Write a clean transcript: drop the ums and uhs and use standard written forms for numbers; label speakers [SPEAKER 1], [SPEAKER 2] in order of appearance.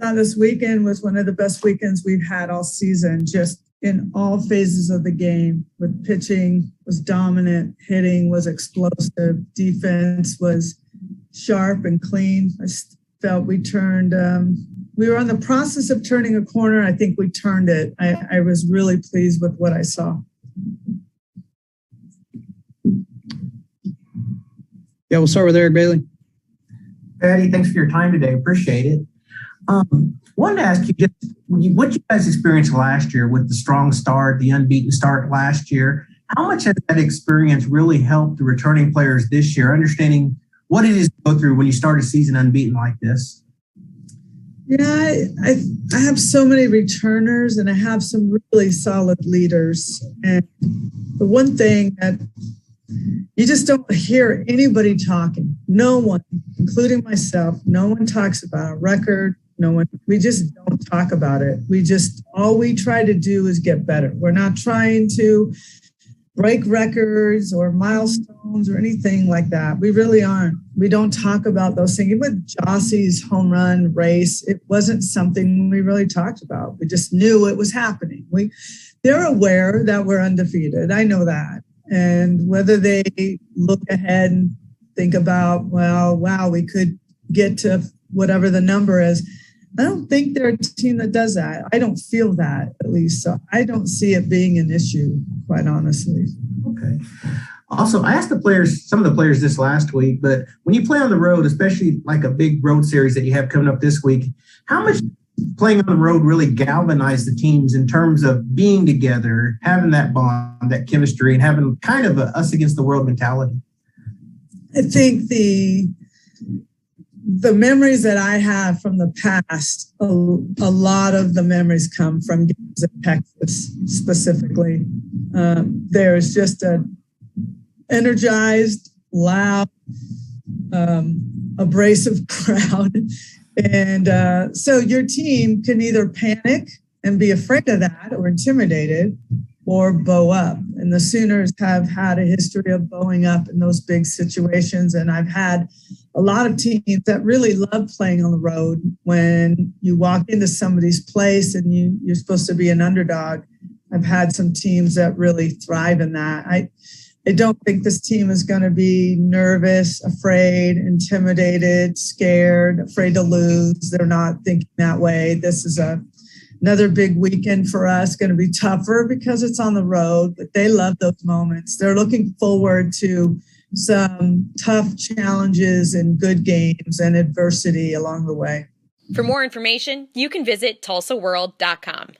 [SPEAKER 1] thought this weekend was one of the best weekends we've had all season, just in all phases of the game. With pitching was dominant, hitting was explosive, defense was sharp and clean. I felt we turned, we were on the process of turning a corner. I think we turned it. I was really pleased with what I saw.
[SPEAKER 2] Yeah, we'll start with Eric Bailey.
[SPEAKER 3] Patty, thanks for your time today. Appreciate it. Wanted to ask you just what you guys experienced last year with the strong start, the unbeaten start last year. How much has that experience really helped the returning players this year, understanding what it is to go through when you start a season unbeaten like this?
[SPEAKER 1] Yeah, I have so many returners, and I have some really solid leaders. And the one thing that you just don't hear anybody talking, no one, including myself, no one talks about a record. We just don't talk about it. All we try to do is get better. We're not trying to break records or milestones or anything like that. We really aren't. We don't talk about those things. Even with Jossie's home run race, it wasn't something we really talked about. We just knew it was happening. They're aware that we're undefeated. I know that. And whether they look ahead and think about, well, wow, we could get to whatever the number is, I don't think they're a team that does that. I don't feel that, at least. So I don't see it being an issue, quite honestly.
[SPEAKER 3] Okay. Also, I asked some of the players this last week, but when you play on the road, especially like a big road series that you have coming up this week, how much playing on the road really galvanized the teams in terms of being together, having that bond, that chemistry, and having kind of a us against the world mentality?
[SPEAKER 1] I think the memories that I have from the past, a lot of the memories come from games in Texas specifically. There's just an energized, loud, abrasive crowd. And so your team can either panic and be afraid of that or intimidated, or bow up. And the Sooners have had a history of bowing up in those big situations. And I've had a lot of teams that really love playing on the road. When you walk into somebody's place and you're supposed to be an underdog, I've had some teams that really thrive in that. I don't think this team is going to be nervous, afraid, intimidated, scared, afraid to lose. They're not thinking that way. This is another big weekend for us, going to be tougher because it's on the road, but they love those moments. They're looking forward to some tough challenges and good games and adversity along the way.
[SPEAKER 4] For more information, you can visit TulsaWorld.com.